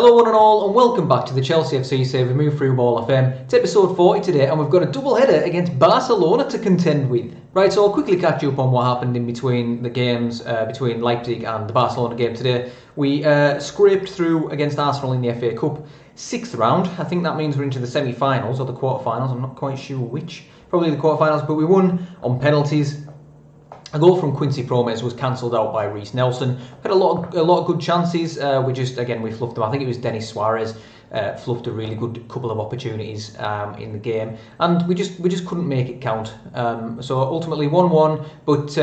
Hello one and all, and welcome back to the Chelsea FC Save Move Frew Ball FM. It's episode 40 today, and we've got a double header against Barcelona to contend with. Right, so I'll quickly catch you up on what happened in between the games, between Leipzig and the Barcelona game today. We scraped through against Arsenal in the FA Cup, 6th round. I think that means we're into the semi-finals or the quarter-finals, I'm not quite sure which. Probably the quarter-finals, but we won on penalties. A goal from Quincy Promes was cancelled out by Reece Nelson. Had a lot of good chances. We fluffed them. I think it was Denis Suarez fluffed a really good couple of opportunities in the game, and we just couldn't make it count. So ultimately 1-1, but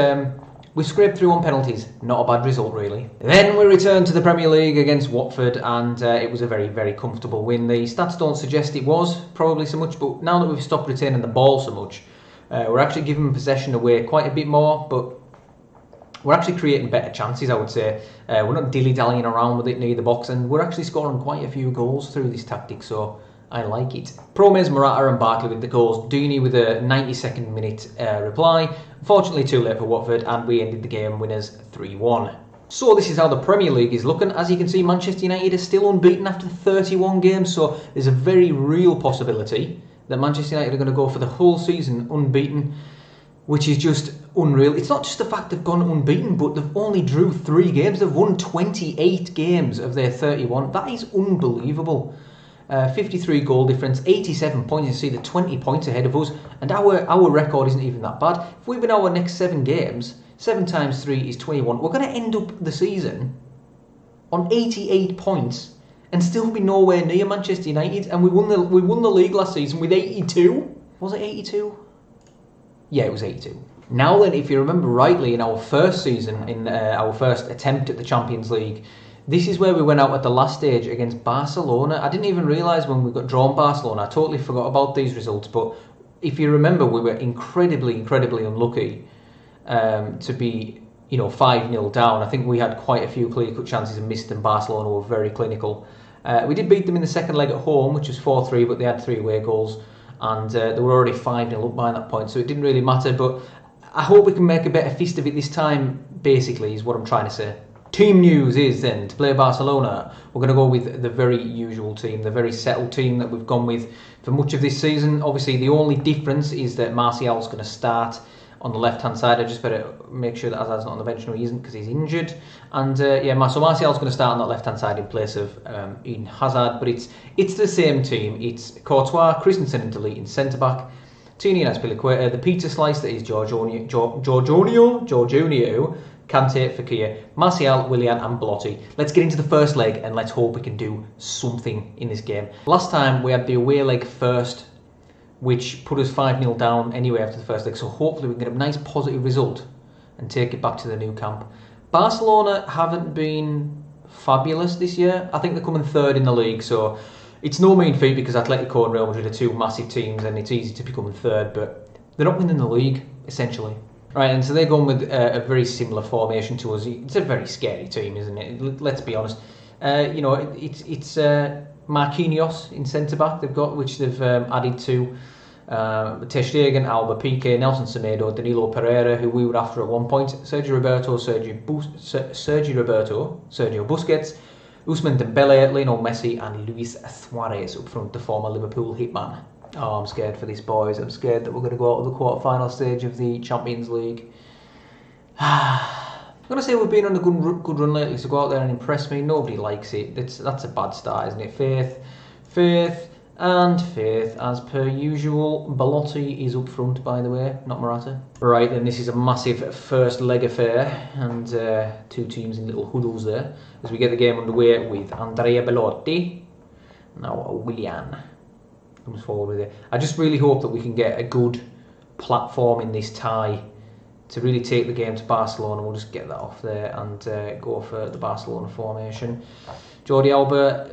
we scraped through on penalties. Not a bad result, really. Then we returned to the Premier League against Watford, and it was a very, very comfortable win. The stats don't suggest it was probably so much, but now that we've stopped retaining the ball so much, we're actually giving possession away quite a bit more, but we're actually creating better chances, I would say. We're not dilly-dallying around with it near the box, and we're actually scoring quite a few goals through this tactic, so I like it. Promes, Morata and Barkley with the goals. Deeney with a 92nd minute reply. Unfortunately too late for Watford, and we ended the game winners 3-1. So this is how the Premier League is looking. As you can see, Manchester United is still unbeaten after 31 games, so there's a very real possibility that Manchester United are going to go for the whole season unbeaten, which is just unreal. It's not just the fact they've gone unbeaten, but they've only drew 3 games. They've won 28 games of their 31. That is unbelievable. 53 goal difference, 87 points. You see they're 20 points ahead of us, and our record isn't even that bad. If we win our next 7 games, 7 times 3 is 21. We're going to end up the season on 88 points and still be nowhere near Manchester United. And we won the league last season with 82. Was it 82? Yeah, it was 82. Now then, if you remember rightly, in our first season, in our first attempt at the Champions League, this is where we went out at the last stage against Barcelona. I didn't even realise when we got drawn Barcelona. I totally forgot about these results. But if you remember, we were incredibly unlucky to be 5-0 down. I think we had quite a few clear-cut chances and missed them. Barcelona were very clinical. We did beat them in the second leg at home, which was 4-3, but they had 3 away goals, and they were already 5-0 up by that point, so it didn't really matter. But I hope we can make a better feast of it this time, basically, is what I'm trying to say. Team news is then, to play Barcelona, we're going to go with the very usual team, the very settled team that we've gone with for much of this season. Obviously, the only difference is that Martial's going to start on the left-hand side. I just better make sure that Hazard's not on the bench. No, he isn't, because he's injured. And so Martial's going to start on that left-hand side in place of Eden Hazard. But it's the same team. It's Courtois, Christensen and Delete in centre-back, Tini and Azpilicueta, the pizza slice that is Jorginho, Kante, Fekir, Martial, Willian and Belotti. Let's get into the first leg and let's hope we can do something in this game. Last time we had the away leg first, which put us 5-0 down anyway after the first leg, so hopefully we can get a nice positive result and take it back to the new camp. Barcelona haven't been fabulous this year. I think they're coming 3rd in the league, so it's no mean feat because Atletico and Real Madrid are 2 massive teams and it's easy to become 3rd, but they're not winning the league, essentially. Right, and so they're going with a very similar formation to us. It's a very scary team, isn't it? Let's be honest. It's Marquinhos in centre-back they've got, which they've added to Ter Stegen, Alba, Piqué, Nelson Semedo, Danilo Pereira, who we were after at one point, Sergio Roberto, Sergio Busquets, Ousmane Dembele, Lionel Messi and Luis Suarez up front, the former Liverpool hitman. Oh, I'm scared for this, boys. I'm scared that we're going to go out to the quarter-final stage of the Champions League. I'm going to say we've been on a good run lately, so go out there and impress me. Nobody likes it. That's a bad start, isn't it? Faith, as per usual. Belotti is up front, by the way, not Morata. Right, then this is a massive first leg affair, and 2 teams in little huddles there, as we get the game underway with Andrea Belotti. Now Willian comes forward with it. I just really hope that we can get a good platform in this tie to really take the game to Barcelona. We'll just get that off there and go for the Barcelona formation. Jordi Alba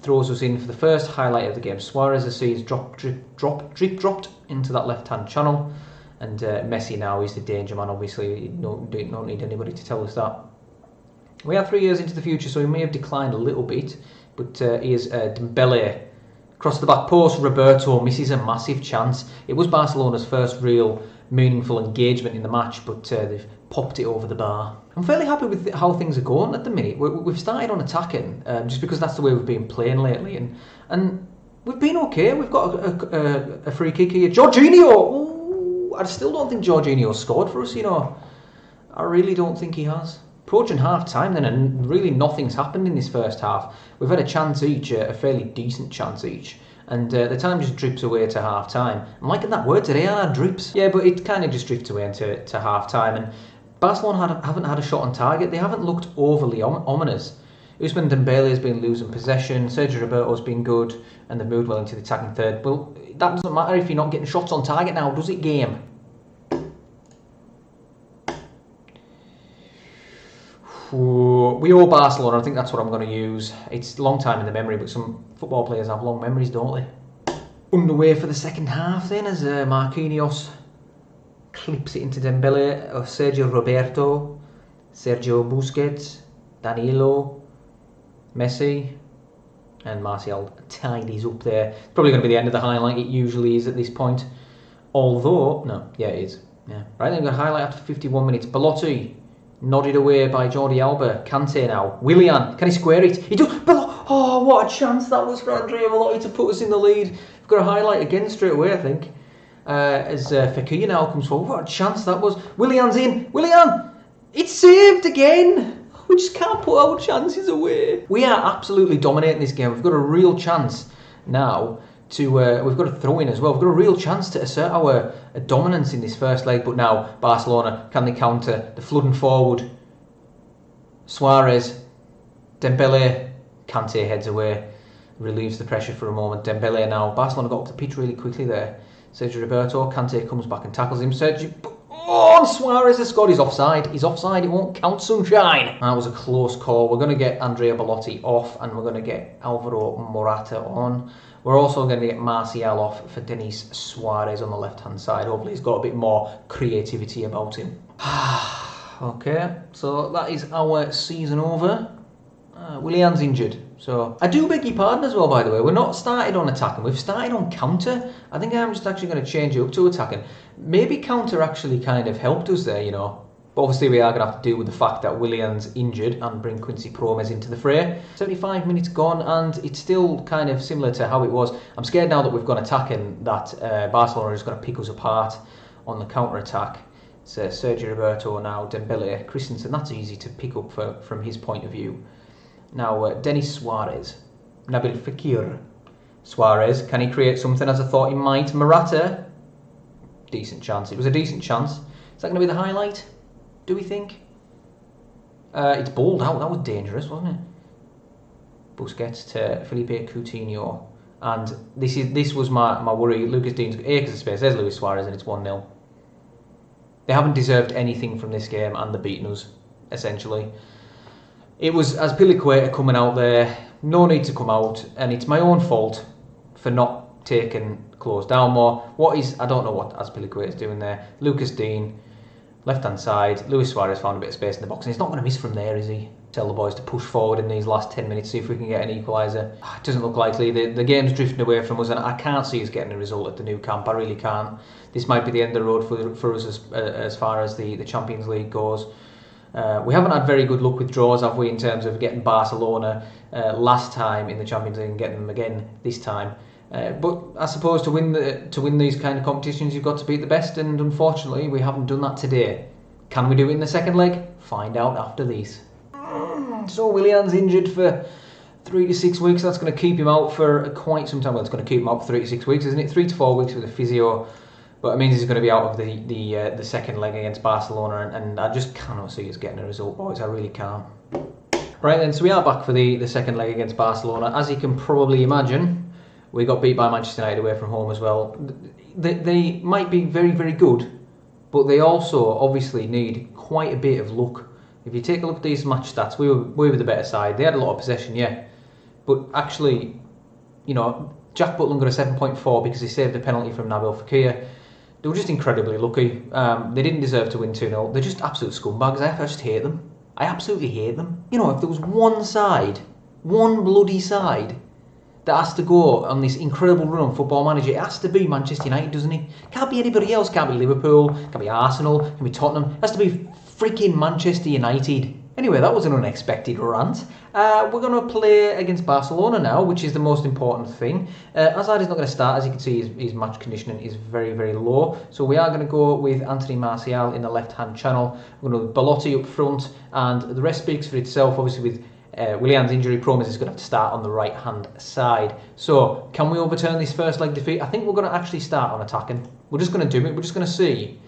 throws us in for the first highlight of the game. Suarez, I see, is dropped into that left-hand channel, and Messi now is the danger man. Obviously, don't need anybody to tell us that. We are 3 years into the future, so he may have declined a little bit, but here's Dembele. Across the back post, Roberto misses a massive chance. It was Barcelona's first real meaningful engagement in the match, but they've popped it over the bar. I'm fairly happy with how things are going at the minute. We've started on attacking, just because that's the way we've been playing lately, and we've been okay. We've got a free kick here. Jorginho! Ooh, I still don't think Jorginho scored for us, you know. I really don't think he has. Approaching half-time then, and really nothing's happened in this first half. We've had a chance each, a fairly decent chance each, and the time just drips away to half-time. I'm liking that word today, aren't I? Drips. Yeah, but it kind of just drifts away to half-time, and Barcelona haven't had a shot on target. They haven't looked overly ominous. Ousmane Dembele's been losing possession, Sergio Roberto's been good, and they've moved well into the attacking third. Well, that doesn't matter if you're not getting shots on target now, does it, game? We owe Barcelona, I think that's what I'm going to use. It's a long time in the memory, but some football players have long memories, don't they? Underway for the second half then, as Marquinhos clips it into Dembele, Sergio Roberto, Sergio Busquets, Danilo, Messi, and Martial tidies up there. It's probably going to be the end of the highlight, it usually is at this point. Although, no, yeah it is. Yeah. Right then, we've got a highlight after 51 minutes. Belotti, nodded away by Jordi Alba. Kante now. Willian, can he square it? He does. Oh, what a chance that was for Andrea Belotti to put us in the lead. We've got a highlight again straight away, I think. As Fekir now comes forward. What a chance that was. Willian's in. Willian! It's saved again! We just can't put our chances away. We are absolutely dominating this game. We've got a real chance now to... we've got a throw-in as well. We've got a real chance to assert our dominance in this first leg. But now, Barcelona, can they counter? They're flooding forward. Suarez, Dembele, Kante heads away. Relieves the pressure for a moment. Dembele now. Barcelona got up the pitch really quickly there. Sergio Roberto, Kante comes back and tackles him. Oh, and Suarez has scored. He's offside. He's offside. It won't count, sunshine. That was a close call. We're going to get Andrea Belotti off, and we're going to get Alvaro Morata on. We're also going to get Martial off for Denis Suarez on the left-hand side. Hopefully he's got a bit more creativity about him. Okay, so that is our season over. Willian's injured. So I do beg your pardon as well, by the way. We're not started on attacking. We've started on counter. I think I'm just actually going to change it up to attacking. Maybe counter actually kind of helped us there, you know. But obviously we are going to have to deal with the fact that Willian's injured and bring Quincy Promes into the fray. 75 minutes gone, and it's still kind of similar to how it was. I'm scared now that we've gone attacking that Barcelona is going to pick us apart on the counter-attack. It's Sergio Roberto now, Dembele, Christensen. That's easy to pick up from his point of view. Now, Denis Suarez, Nabil Fekir. Suarez, can he create something as I thought he might? Morata, decent chance. It was a decent chance. Is that going to be the highlight, do we think? It's balled out. That was dangerous, wasn't it? Busquets to Felipe Coutinho. And this was my worry. Lucas Dean's acres of space. There's Luis Suarez, and it's 1-0. They haven't deserved anything from this game, and they're beating us, essentially. It was Azpilicueta coming out there, no need to come out, and it's my own fault for not taking close down more. I don't know what Azpilicueta is doing there. Lucas Dean, left-hand side. Luis Suarez found a bit of space in the box, and he's not going to miss from there, is he? Tell the boys to push forward in these last 10 minutes, see if we can get an equaliser. It doesn't look likely. The game's drifting away from us, and I can't see us getting a result at the new camp. I really can't. This might be the end of the road for us as far as the Champions League goes. We haven't had very good luck with draws, have we, in terms of getting Barcelona last time in the Champions League and getting them again this time. But I suppose to win these kind of competitions, you've got to beat the best, and unfortunately, we haven't done that today. Can we do it in the second leg? Find out after these. So Willian's injured for 3 to 6 weeks. That's going to keep him out for quite some time. Well, it's going to keep him out for 3 to 6 weeks, isn't it? 3 to 4 weeks with a physio. But it means he's going to be out of the second leg against Barcelona, and I just cannot see us getting a result, boys. I really can't. Right then, so we are back for the second leg against Barcelona. As you can probably imagine, we got beat by Manchester United away from home as well. They might be very, very good, but they also obviously need quite a bit of luck. If you take a look at these match stats, we were the better side. They had a lot of possession, yeah, but actually, you know, Jack Butland got a 7.4 because he saved a penalty from Nabil Fekir. They were just incredibly lucky. They didn't deserve to win 2-0. They're just absolute scumbags. I just hate them. I absolutely hate them. You know, if there was one bloody side that has to go on this incredible run on Football Manager, it has to be Manchester United, doesn't it? Can't be anybody else. Can't be Liverpool. Can't be Arsenal. Can't be Tottenham. It has to be freaking Manchester United. Anyway, that was an unexpected rant. We're going to play against Barcelona now, which is the most important thing. Hazard is not going to start. As you can see, his match conditioning is very, very low. So we are going to go with Anthony Martial in the left-hand channel. We're going to have Belotti up front, and the rest speaks for itself. Obviously, with Willian's injury, Promes is going to have to start on the right-hand side. So, can we overturn this first leg defeat? I think we're going to actually start on attacking. We're just going to do it. We're just going to see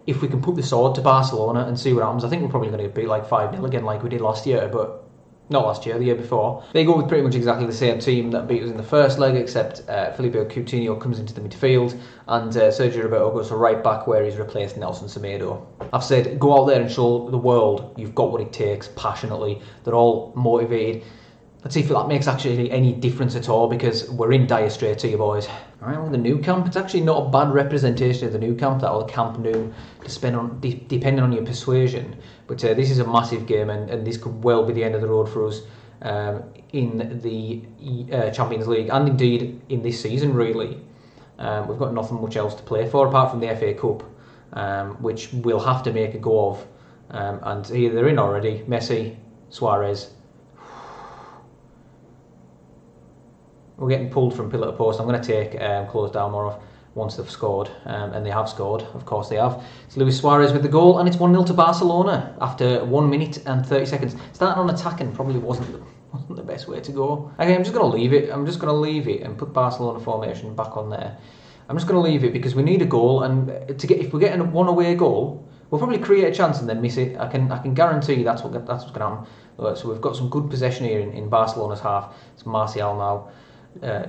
if we can put the sword to Barcelona and see what happens. I think we're probably going to beat like 5-0 again like we did last year, but not last year, the year before. They go with pretty much exactly the same team that beat us in the first leg, except Felipe Coutinho comes into the midfield and Sergio Roberto goes to right back where he's replaced Nelson Semedo. I've said, go out there and show the world you've got what it takes passionately. They're all motivated. Let's see if that makes actually any difference at all, because we're in dire straits here, boys. Alright, well, the new camp, it's actually not a bad representation of the new camp, that or the Camp Nou, depending on your persuasion. But this is a massive game, and this could well be the end of the road for us in the Champions League, and indeed in this season, really. We've got nothing much else to play for, apart from the FA Cup, which we'll have to make a go of. And here they're in already, Messi, Suarez. We're getting pulled from pillar to post. I'm going to take close down more off once they've scored, and they have scored. Of course they have. It's Luis Suarez with the goal, and it's 1-0 to Barcelona after 1 minute and 30 seconds. Starting on attacking probably wasn't the best way to go. Okay, I'm just going to leave it. I'm just going to leave it and put Barcelona formation back on there. I'm just going to leave it because we need a goal, and if we're getting one away goal, we'll probably create a chance and then miss it. I can guarantee that's what's going to happen. So we've got some good possession here in Barcelona's half. It's Martial now.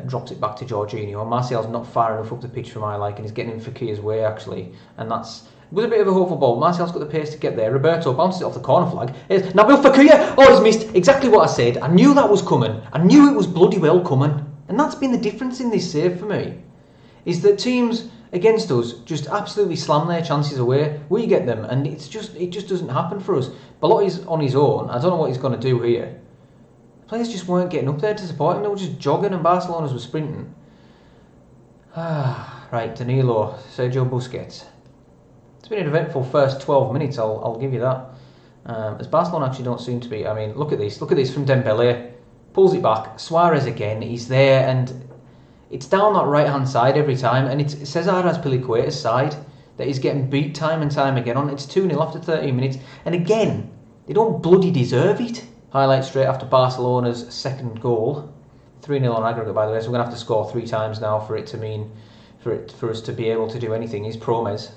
Drops it back to Jorginho. Martial's not far enough up the pitch for my liking. He's getting in Fekir's way actually, and that's with a bit of a hopeful ball. Martial's got the pace to get there. Roberto bounces it off the corner flag. It's Nabil Fekir. Oh, he's missed. Exactly what I said. I knew that was coming. I knew it was bloody well coming. And that's been the difference in this save for me, is that teams against us just absolutely slam their chances away. We get them, and it just doesn't happen for us. Belotti's on his own. I don't know what he's going to do here. Players just weren't getting up there to support him. They were just jogging, and Barcelona's were sprinting. Right, Danilo, Sergio Busquets. It's been an eventful first 12 minutes, I'll give you that. As Barcelona actually don't seem to be. I mean, look at this from Dembele. Pulls it back. Suarez again, he's there, and it's down that right-hand side every time, and it's Cesar Azpilicueta's side that he's getting beat time and time again on. It's 2-0 after 13 minutes, and again, they don't bloody deserve it. Highlight straight after Barcelona's second goal. 3-0 on aggregate, by the way, so we're going to have to score 3 times now for it to mean, for us to be able to do anything. Is Promes.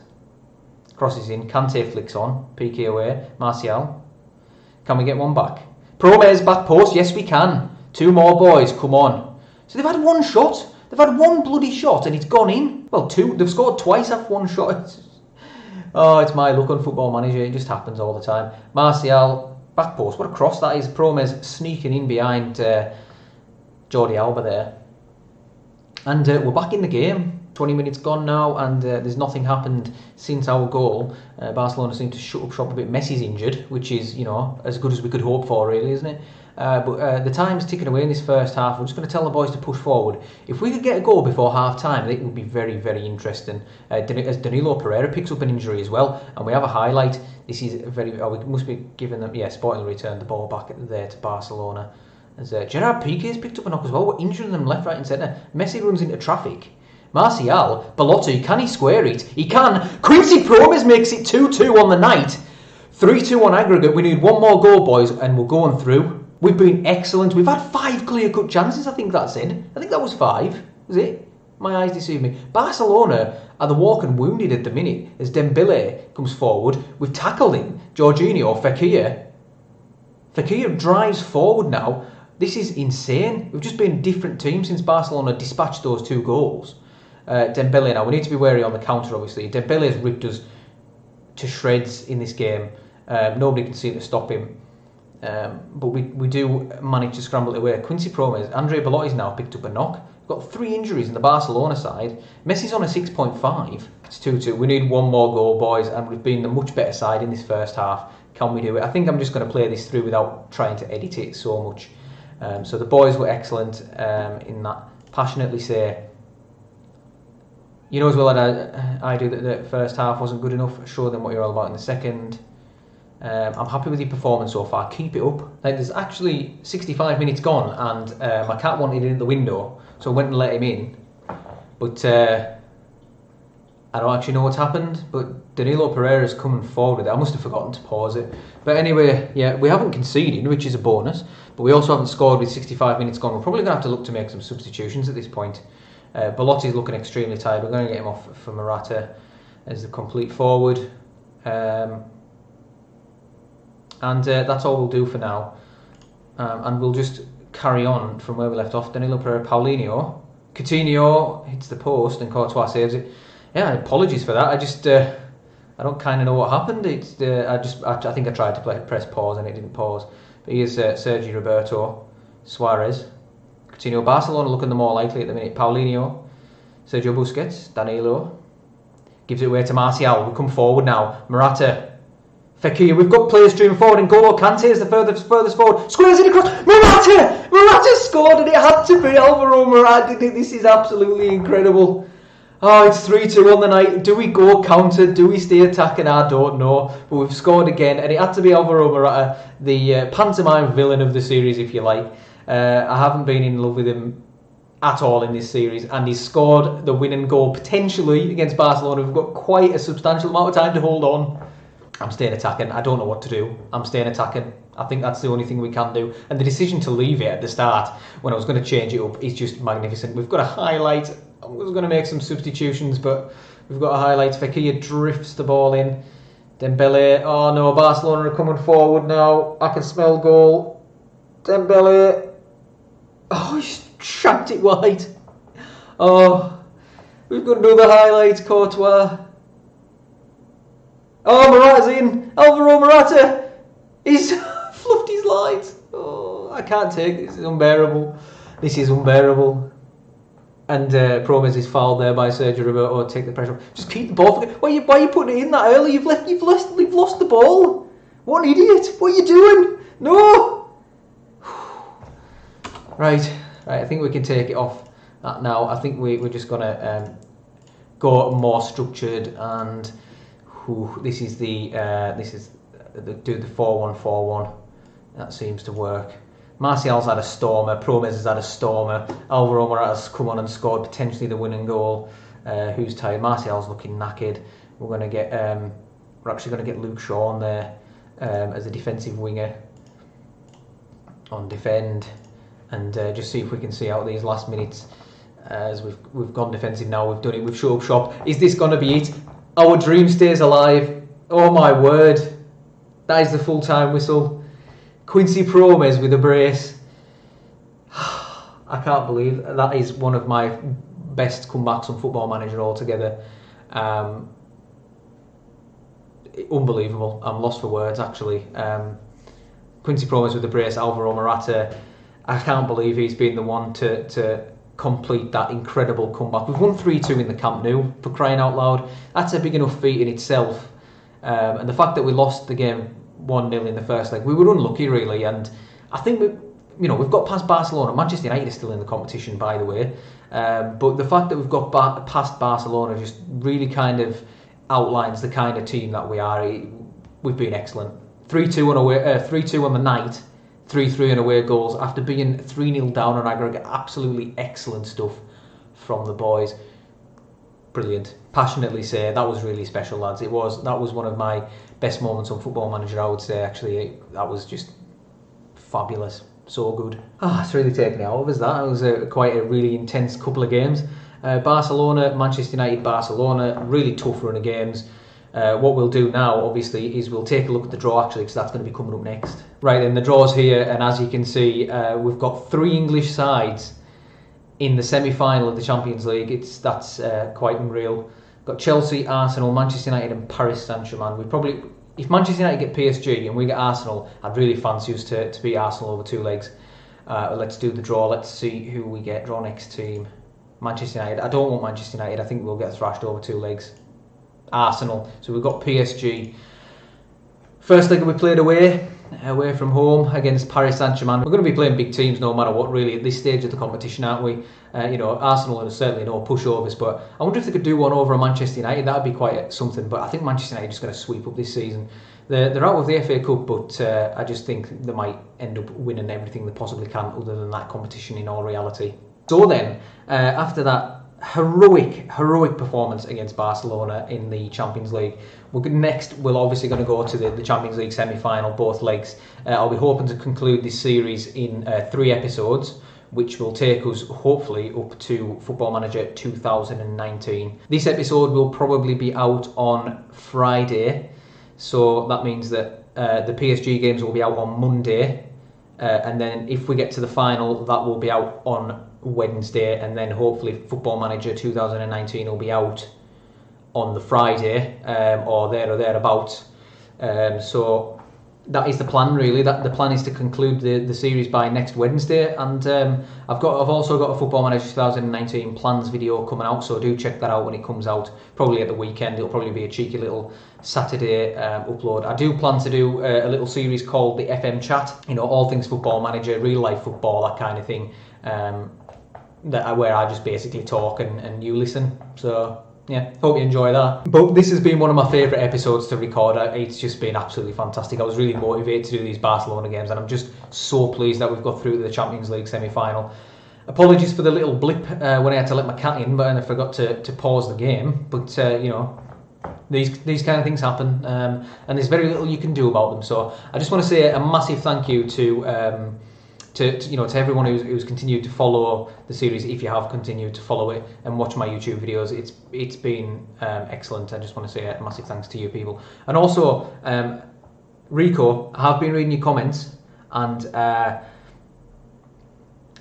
Crosses in, Kante flicks on, PK away, Martial. Can we get one back? Promes, back post, yes we can. 2 more boys, come on. So they've had 1 shot. They've had 1 bloody shot and it's gone in. Well, 2, they've scored twice off 1 shot. Oh, it's my luck on Football Manager, it just happens all the time. Martial. Back post, what a cross that is. Promes sneaking in behind Jordi Alba there. And we're back in the game. 20 minutes gone now, and there's nothing happened since our goal. Barcelona seem to shut up shop a bit. Messi's injured, which is, as good as we could hope for, really, isn't it? But the time's ticking away in this first half. We're just going to tell the boys to push forward. If we could get a goal before half-time, it would be very, very interesting. As Danilo Pereira picks up an injury as well, and we have a highlight. This is very... we must be giving them... Yeah, Sporting return the ball back there to Barcelona. As Gerard Piqué's picked up a knock as well. We're injuring them left, right and centre. Messi runs into traffic. Martial, Belotti, can he square it? He can. Quincy Promes makes it 2-2 on the night. 3-2 on aggregate. We need 1 more goal, boys, and we're going through. We've been excellent. We've had 5 clear-cut chances, I think that's it. I think that was 5. Was it? My eyes deceive me. Barcelona are the walking wounded at the minute as Dembele comes forward. We've tackled him. Jorginho, Fekir. Fekir drives forward now. This is insane. We've just been a different team since Barcelona dispatched those 2 goals. Dembele now. We need to be wary on the counter, obviously. Dembele's ripped us to shreds in this game. Nobody can seem to stop him. But we do manage to scramble it away. Quincy Promes, Andre Belotti's now picked up a knock. We've got 3 injuries in the Barcelona side. Messi's on a 6.5. It's 2-2. We need 1 more goal, boys, and we've been the much better side in this first half. Can we do it? I think I'm just going to play this through without trying to edit it so much. So the boys were excellent in that. Passionately say, you know as well that I do that the first half wasn't good enough. Show them what you're all about in the second. I'm happy with your performance so far. Keep it up. Like, there's actually 65 minutes gone, and my cat wanted in the window, so I went and let him in. But I don't actually know what's happened. But Danilo Pereira's coming forward with it. I must have forgotten to pause it. But anyway, yeah, we haven't conceded, which is a bonus. But we also haven't scored with 65 minutes gone. We're probably going to have to look to make some substitutions at this point. Belotti's looking extremely tired. We're going to get him off for Morata as the complete forward. And that's all we'll do for now. And we'll just carry on from where we left off. Danilo Pereira, Paulinho. Coutinho hits the post and Courtois saves it. Yeah, apologies for that. I just I don't kind of know what happened. It's I think I tried to press pause and it didn't pause. But here's Sergi Roberto, Suarez, Coutinho. Barcelona looking the more likely at the minute. Paulinho, Sergio Busquets, Danilo gives it away to Martial. We come forward now. Morata, Fekir. We've got players streaming forward. And N'Golo Kante is the furthest forward. Squares it across. Morata scored, and it had to be Alvaro Morata. This is absolutely incredible. Oh, it's 3-2 on the night. Do we go counter? Do we stay attacking? I don't know. But we've scored again, and it had to be Alvaro Morata, the pantomime villain of the series, if you like. I haven't been in love with him at all in this series, and he's scored the winning goal potentially against Barcelona. We've got quite a substantial amount of time to hold on. I'm staying attacking. I don't know what to do. I'm staying attacking. I think that's the only thing we can do. And the decision to leave it at the start, when I was going to change it up, is just magnificent. We've got a highlight. I was going to make some substitutions, but we've got a highlight. Fekir drifts the ball in. Dembele. Oh no, Barcelona are coming forward now. I can smell goal. Dembele. Oh, he's trapped it wide. Oh, we've got another highlight. Courtois. Oh, Morata's in. Alvaro Morata. He's fluffed his lines. Oh, I can't take this. This is unbearable. This is unbearable. And Promes is fouled there by Sergio Roberto. Take the pressure off. Just keep the ball. Why are you putting it in that early? You've lost the ball. What an idiot! What are you doing? No. Right. I think we can take it off that now. I think we're just gonna go more structured, and this is the do the 4-1-4-1. That seems to work. Martial's had a stormer, Promes has had a stormer, Alvaro Morata's come on and scored potentially the winning goal. Who's tired? Martial's looking knackered. We're actually going to get Luke Shaw on there as a defensive winger on defend, and just see if we can see out these last minutes as we've gone defensive now. We've done it. We've shut up shop. Is this going to be it? Our dream stays alive. Oh my word! That is the full-time whistle. Quincy Promes with a brace. I can't believe that is one of my best comebacks on Football Manager altogether. Unbelievable. I'm lost for words, actually. Quincy Promes with the brace, Alvaro Morata. I can't believe he's been the one to complete that incredible comeback. We've won 3-2 in the Camp Nou, for crying out loud. That's a big enough feat in itself. And the fact that we lost the game 1-0 in the first leg, we were unlucky really, and I think we've got past Barcelona. Manchester United is still in the competition, by the way, but the fact that we've got past Barcelona just really kind of outlines the kind of team that we are. We've been excellent. 3-2 on the night, 3-3 on away goals after being 3-0 down on aggregate. Absolutely excellent stuff from the boys. Brilliant. Passionately say that was really special, lads. That was one of my best moments on Football Manager, I would say. Actually, that was just fabulous. So good. It's really taken it out of us. That was quite a really intense couple of games. Barcelona, Manchester United, Barcelona, really tough run of games. What we'll do now, obviously, is we'll take a look at the draw, actually, because that's going to be coming up next. Right then, the draw's here, and as you can see, we've got 3 English sides in the semi-final of the Champions League. That's quite unreal. Got Chelsea, Arsenal, Manchester United and Paris Saint-Germain. If Manchester United get PSG and we get Arsenal, I'd really fancy us to beat Arsenal over 2 legs. Let's do the draw. Let's see who we get. Draw next team. Manchester United. I don't want Manchester United. I think we'll get thrashed over 2 legs. Arsenal. So we've got PSG. First leg we played away from home against Paris Saint-Germain. We're going to be playing big teams no matter what, really, at this stage of the competition, aren't we? Arsenal are certainly no pushovers, but I wonder if they could do one over Manchester United. That would be quite something, but I think Manchester United are just going to sweep up this season. They're out of the FA Cup, but I just think they might end up winning everything they possibly can other than that competition in all reality. So then, after that heroic performance against Barcelona in the Champions League, we're obviously going to go to the Champions League semi-final, both legs. I'll be hoping to conclude this series in 3 episodes, which will take us hopefully up to Football Manager 2019. This episode will probably be out on Friday, so that means that the PSG games will be out on Monday, and then if we get to the final, that will be out on Wednesday, and then hopefully Football Manager 2019 will be out on the Friday, or thereabouts. So that is the plan, really. The plan is to conclude the series by next Wednesday, and I've also got a Football Manager 2019 plans video coming out, so do check that out when it comes out. Probably at the weekend. It'll probably be a cheeky little Saturday upload. I do plan to do a little series called the FM Chat. All things Football Manager, real life football, that kind of thing. Where I just basically talk and you listen. So yeah, hope you enjoy that. But this has been one of my favourite episodes to record. It's just been absolutely fantastic. I was really motivated to do these Barcelona games, and I'm just so pleased that we've got through to the Champions League semi-final. Apologies for the little blip when I had to let my cat in, and I forgot to pause the game. But these kind of things happen, and there's very little you can do about them. So I just want to say a massive thank you to everyone who's continued to follow the series. If you have continued to follow it and watch my YouTube videos, it's been excellent. I just want to say a massive thanks to you people. And also, Rico, I have been reading your comments, and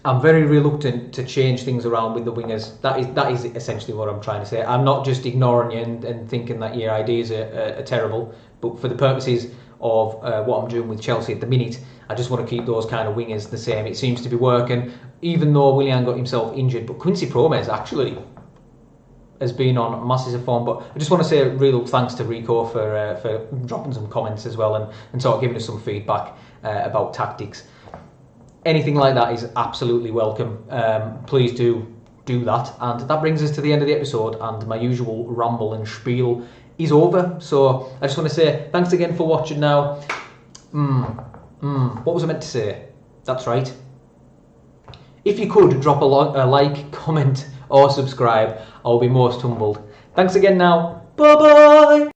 I'm very reluctant to change things around with the wingers. That is essentially what I'm trying to say. I'm not just ignoring you and thinking that your ideas are terrible, but for the purposes of what I'm doing with Chelsea at the minute, I just want to keep those kind of wingers the same. It seems to be working, even though Willian got himself injured. But Quincy Promes actually has been on massive form. But I just want to say a real thanks to Rico for dropping some comments as well and sort of giving us some feedback about tactics. Anything like that is absolutely welcome. Please do that. And that brings us to the end of the episode, and my usual ramble and spiel is over. So I just want to say thanks again for watching now. What was I meant to say? That's right. If you could drop a like, comment or subscribe, I'll be most humbled. Thanks again now. Bye bye.